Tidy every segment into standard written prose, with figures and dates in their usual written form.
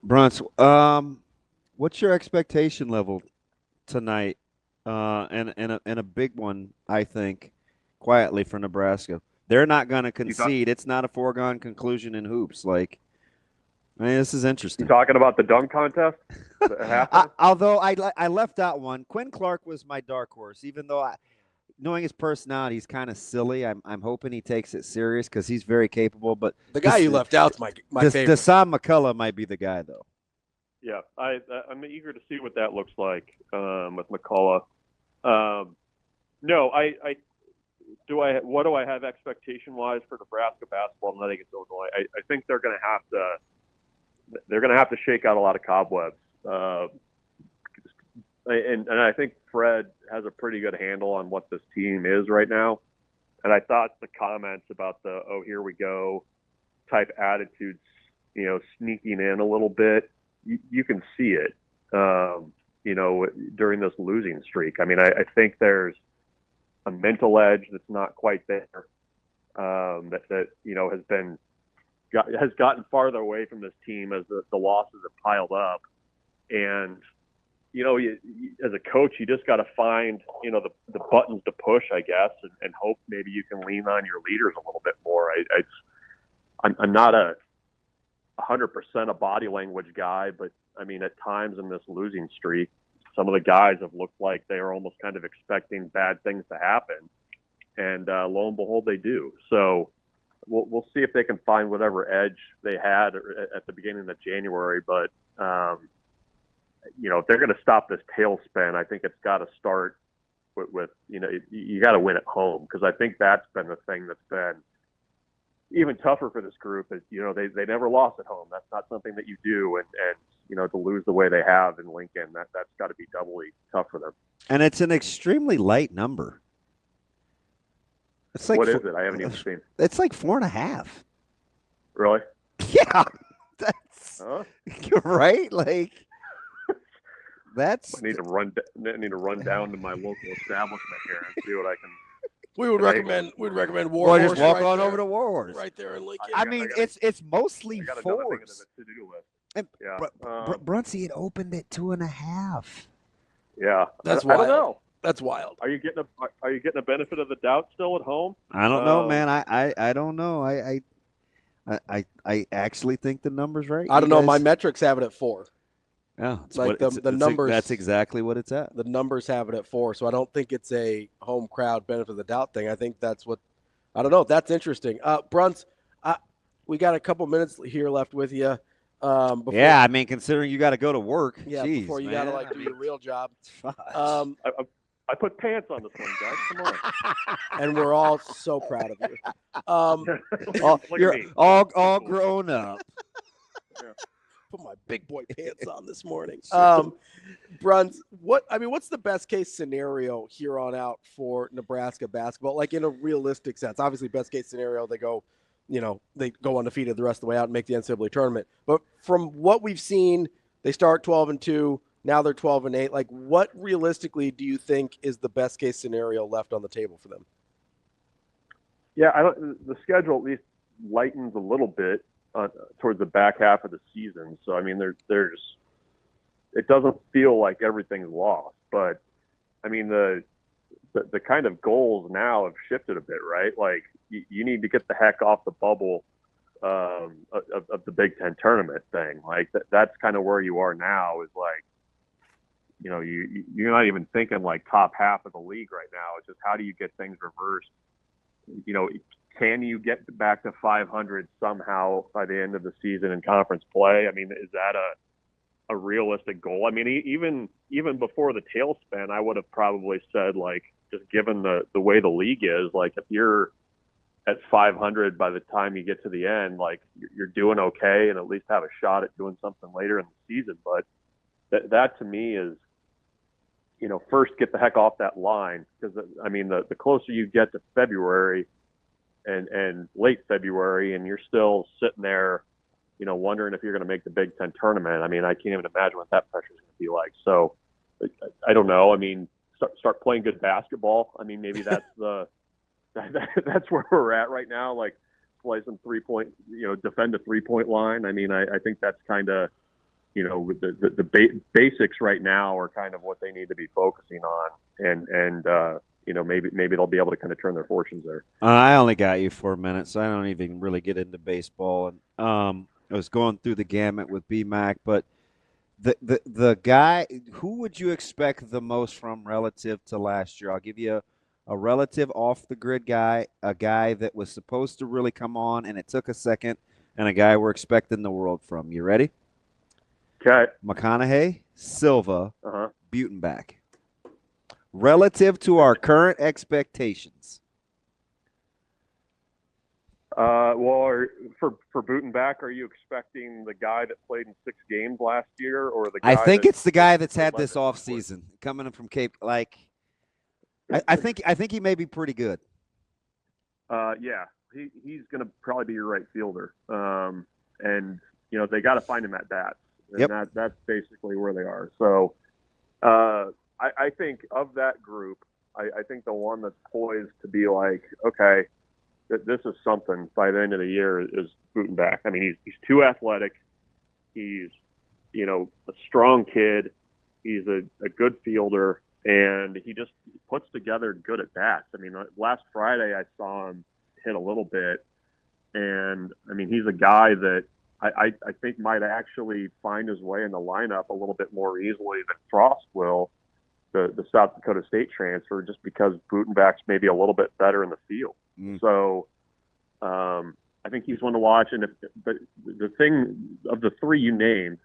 Bruntz, what's your expectation level tonight? And a big one, I think, quietly for Nebraska. They're not going to You talk, concede. It's not a foregone conclusion in hoops. This is you interesting. talking about the dunk contest? Although I left out one. Quinn Clark was my dark horse, even though knowing his personality, he's kind of silly. I'm hoping he takes it serious because he's very capable. But the guy you left out's my favorite. Deshaun McCullough might be the guy, though. Yeah, I'm eager to see what that looks like with McCullough. No, what do I have expectation wise for Nebraska basketball? And I think it's Illinois. I think they're going to have to shake out a lot of cobwebs. And I think Fred has a pretty good handle on what this team is right now. And I thought the comments about the here we go type attitudes, sneaking in a little bit. You can see it, during this losing streak. I mean, I think there's a mental edge that's not quite there, that has gotten farther away from this team as the losses have piled up. And, as a coach, you just got to find, the buttons to push, I guess, and hope maybe you can lean on your leaders a little bit more. I'm not 100% a body language guy, but I mean, at times in this losing streak, some of the guys have looked like they are almost kind of expecting bad things to happen, and lo and behold, they do. So we'll see if they can find whatever edge they had at the beginning of January. But if they're going to stop this tailspin, I think it's got to start with you got to win at home, because I think that's been the thing that's been even tougher for this group. Is they never lost at home. That's not something that you do, and to lose the way they have in Lincoln, that's got to be doubly tough for them. And it's an extremely light number. It's like, what is it? I haven't even seen. It's like 4.5. Really? Yeah, that's you're right. Like that's. I need to run down to my local establishment here and see what I can. We'd recommend War Horse. Just walk on over to War Horse right there in Lincoln. I mean, it's mostly fours. And Bruntz had opened at 2.5. Yeah, that's wild. I don't know. That's wild. Are you getting a benefit of the doubt still at home? I don't know, man. I don't know. I actually think the number's right. I don't know. My metrics have it at 4. Yeah, it's like the numbers. That's exactly what it's at. The numbers have it at 4, so I don't think it's a home crowd benefit of the doubt thing. I think that's what. I don't know. That's interesting. Bruntz, we got a couple minutes here left with you. I mean, considering you got to go to work. Yeah, Jeez, before you got to do your real job. I put pants on this one, guys. Come on. And we're all so proud of you. You're all grown up. Yeah. Put my big boy pants on this morning. Bruntz, what's the best case scenario here on out for Nebraska basketball? Like in a realistic sense, obviously best case scenario, they go undefeated the rest of the way out and make the NCAA tournament. But from what we've seen, they start 12-2. Now they're 12-8. Like, what realistically do you think is the best case scenario left on the table for them? Yeah, the schedule at least lightens a little bit towards the back half of the season. So I mean, it doesn't feel like everything's lost. But I mean, the kind of goals now have shifted a bit, right? Like you need to get the heck off the bubble of the Big Ten tournament thing. Like that's kind of where you are now. Is like, you're not even thinking like top half of the league right now. It's just how do you get things reversed? Can you get back to 500 somehow by the end of the season in conference play? I mean, is that a realistic goal? I mean, even before the tailspin, I would have probably said, like, just given the way the league is, like, if you're at 500 by the time you get to the end, like, you're doing okay and at least have a shot at doing something later in the season. But that to me is, first get the heck off that line, because, I mean, the closer you get to February and late February and you're still sitting there, wondering if you're going to make the Big Ten tournament. I mean, I can't even imagine what that pressure is going to be like. So I don't know. I mean, start playing good basketball. I mean, maybe that's that's where we're at right now. Like play some 3-point, defend a 3-point line. I mean, I think that's kind of basics right now are kind of what they need to be focusing on, and maybe they'll be able to kind of turn their fortunes there. I only got you 4 minutes, so I don't even really get into baseball. And I was going through the gamut with BMAC, but the guy, who would you expect the most from relative to last year? I'll give you a relative off the grid guy, a guy that was supposed to really come on and it took a second, and a guy we're expecting the world from. You ready? Okay. McConaughey, Silva, Butenbach. Relative to our current expectations. Well, for Butenbach, are you expecting the guy that played in 6 games last year, or the guy? I think it's the guy that's had this off season coming in from Cape. Like, I think he may be pretty good. Yeah, he's going to probably be your right fielder. And they got to find him at bats, and that's basically where they are. So, I think of that group, I think the one that's poised to be like, okay, this is something by the end of the year is Butenbach. I mean, he's too athletic. He's, a strong kid. He's a good fielder, and he just puts together good at bats. I mean, last Friday I saw him hit a little bit, and I mean, he's a guy that I think might actually find his way in the lineup a little bit more easily than Frost will, the South Dakota State transfer, just because Butenbach's maybe a little bit better in the field. So I think he's one to watch. But the thing of the 3 you named,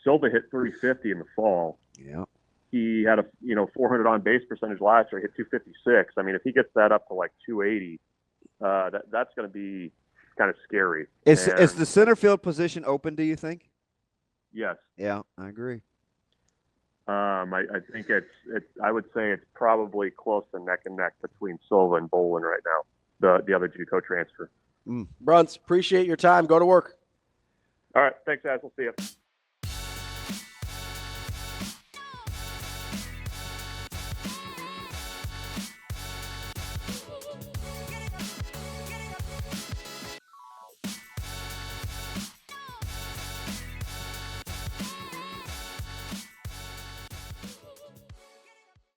Silva hit 350 in the fall. Yeah. He had a 400 on base percentage last year. He hit 256. I mean, if he gets that up to like 280, that's going to be kind of scary. Is the center field position open, do you think? Yes. Yeah, I agree. I think I would say it's probably close to neck and neck between Silva and Bolin right now, the other JUCO transfer. Bruntz, appreciate your time. Go to work. All right. Thanks, guys. We'll see you.